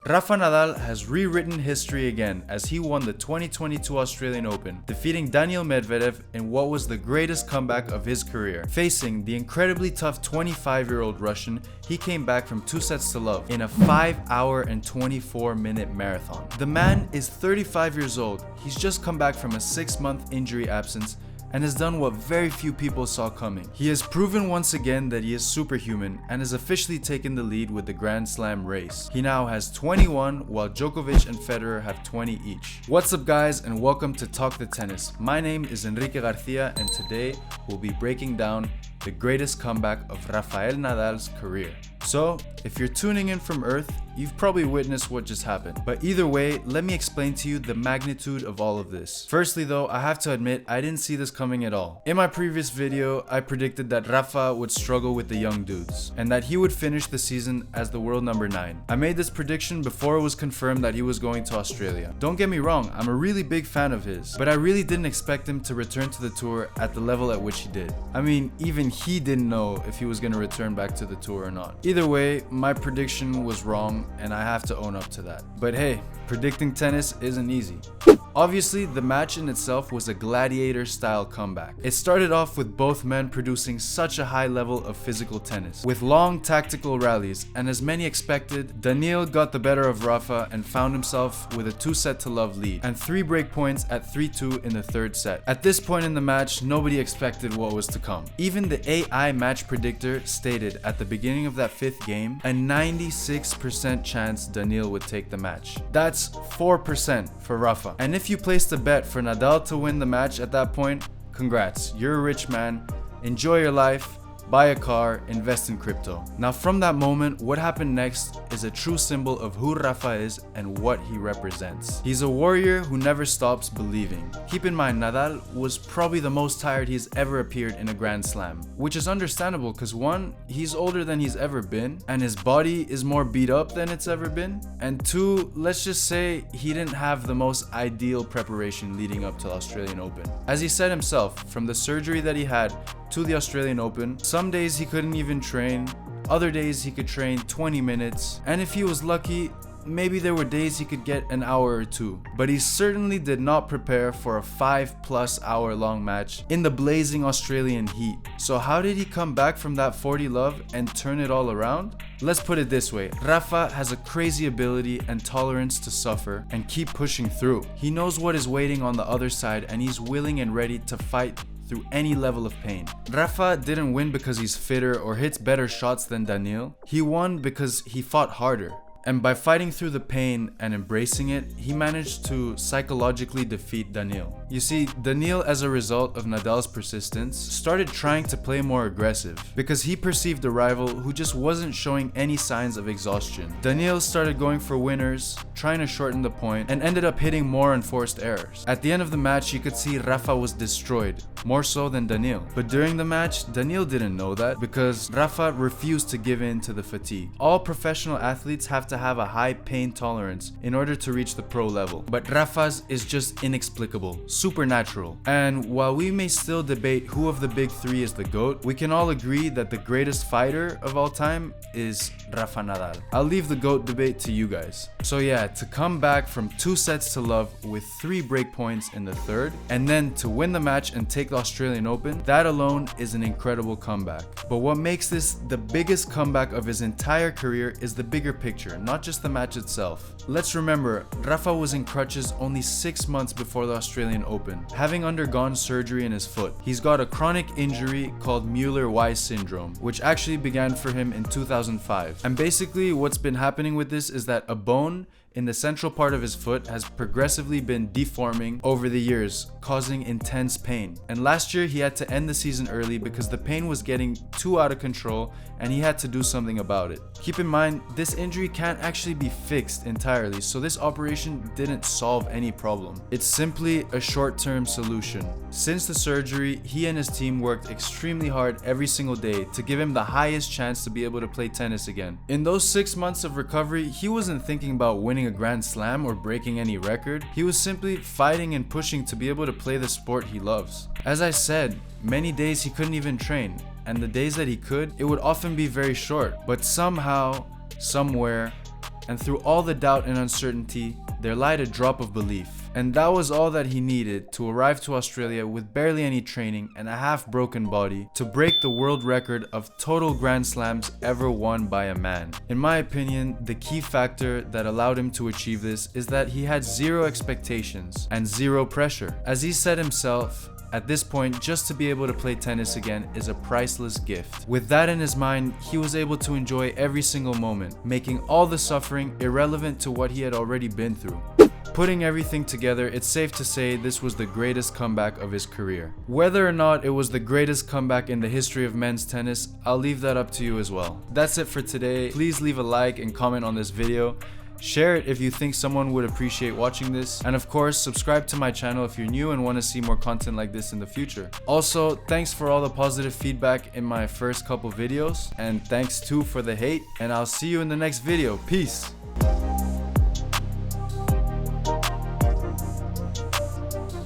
Rafa Nadal has rewritten history again as he won the 2022 Australian Open, defeating Daniil Medvedev in what was the greatest comeback of his career. Facing the incredibly tough 25-year-old Russian, he came back from 2-0 in a 5-hour and 24-minute marathon. The man is 35 years old. He's just come back from a 6-month injury absence and has done what very few people saw coming. He has proven once again that he is superhuman and has officially taken the lead with the Grand Slam race. He now has 21, while Djokovic and Federer have 20 each. What's up guys, and welcome to Talk the Tennis. My name is Enrique Garcia, and today we'll be breaking down the greatest comeback of Rafael Nadal's career. So, if you're tuning in from Earth, you've probably witnessed what just happened. But either way, let me explain to you the magnitude of all of this. Firstly though, I have to admit, I didn't see this coming at all. In my previous video, I predicted that Rafa would struggle with the young dudes, and that he would finish the season as the world number 9. I made this prediction before it was confirmed that he was going to Australia. Don't get me wrong, I'm a really big fan of his, but I really didn't expect him to return to the tour at the level at which he did. I mean, even he didn't know if he was going to return back to the tour or not. Either way, my prediction was wrong, and I have to own up to that. But hey, predicting tennis isn't easy. Obviously, the match in itself was a gladiator-style comeback. It started off with both men producing such a high level of physical tennis, with long tactical rallies, and as many expected, Daniil got the better of Rafa and found himself with a 2-0 lead, and 3 break points at 3-2 in the third set. At this point in the match, nobody expected what was to come. Even the AI match predictor stated at the beginning of that 5th game, a 96% chance Daniil would take the match. That's 4% for Rafa. And if you placed a bet for Nadal to win the match at that point, congrats, you're a rich man, enjoy your life, buy a car, invest in crypto. Now from that moment, what happened next is a true symbol of who Rafa is and what he represents. He's a warrior who never stops believing. Keep in mind, Nadal was probably the most tired he's ever appeared in a Grand Slam, which is understandable because 1, he's older than he's ever been, and his body is more beat up than it's ever been, and 2, let's just say he didn't have the most ideal preparation leading up to the Australian Open. As he said himself, from the surgery that he had to the Australian Open, some days he couldn't even train, other days he could train 20 minutes, and if he was lucky, maybe there were days he could get an hour or 2. But he certainly did not prepare for a 5+ hour long match in the blazing Australian heat. So how did he come back from that 40 love and turn it all around? Let's put it this way, Rafa has a crazy ability and tolerance to suffer and keep pushing through. He knows what is waiting on the other side, and he's willing and ready to fight through any level of pain. Rafa didn't win because he's fitter or hits better shots than Daniil. He won because he fought harder. And by fighting through the pain and embracing it, he managed to psychologically defeat Daniil. You see, Daniil, as a result of Nadal's persistence, started trying to play more aggressive because he perceived a rival who just wasn't showing any signs of exhaustion. Daniil started going for winners, trying to shorten the point, and ended up hitting more unforced errors. At the end of the match, you could see Rafa was destroyed, more so than Daniil. But during the match, Daniil didn't know that because Rafa refused to give in to the fatigue. All professional athletes have to have a high pain tolerance in order to reach the pro level, but Rafa's is just inexplicable, supernatural. And while we may still debate who of the big 3 is the GOAT, we can all agree that the greatest fighter of all time is Rafa Nadal. I'll leave the GOAT debate to you guys. So yeah, to come back from 2-0 with 3 break points in the third, and then to win the match and take the Australian Open, that alone is an incredible comeback. But what makes this the biggest comeback of his entire career is the bigger picture, not just the match itself. Let's remember, Rafa was in crutches only 6 months before the Australian Open, having undergone surgery in his foot. He's got a chronic injury called Mueller-Weiss syndrome, which actually began for him in 2005. And basically what's been happening with this is that a bone in the central part of his foot has progressively been deforming over the years, causing intense pain. And last year he had to end the season early because the pain was getting too out of control and he had to do something about it. Keep in mind, this injury can't actually be fixed entirely, so this operation didn't solve any problem. It's simply a short-term solution. Since the surgery, he and his team worked extremely hard every single day to give him the highest chance to be able to play tennis again. In those 6 months of recovery, he wasn't thinking about winning a Grand Slam or breaking any record. He was simply fighting and pushing to be able to play the sport he loves. As I said, many days he couldn't even train, and the days that he could, it would often be very short. But somehow, somewhere, And through all the doubt and uncertainty, there lied a drop of belief. And that was all that he needed to arrive to Australia with barely any training and a half-broken body to break the world record of total Grand Slams ever won by a man. In my opinion, the key factor that allowed him to achieve this is that he had zero expectations and zero pressure. As he said himself, at this point, just to be able to play tennis again is a priceless gift. With that in his mind, he was able to enjoy every single moment, making all the suffering irrelevant to what he had already been through. Putting everything together, it's safe to say this was the greatest comeback of his career. Whether or not it was the greatest comeback in the history of men's tennis, I'll leave that up to you as well. That's it for today. Please leave a like and comment on this video. Share it if you think someone would appreciate watching this. And of course, subscribe to my channel if you're new and want to see more content like this in the future. Also, thanks for all the positive feedback in my first couple videos. And thanks too for the hate. And I'll see you in the next video. Peace.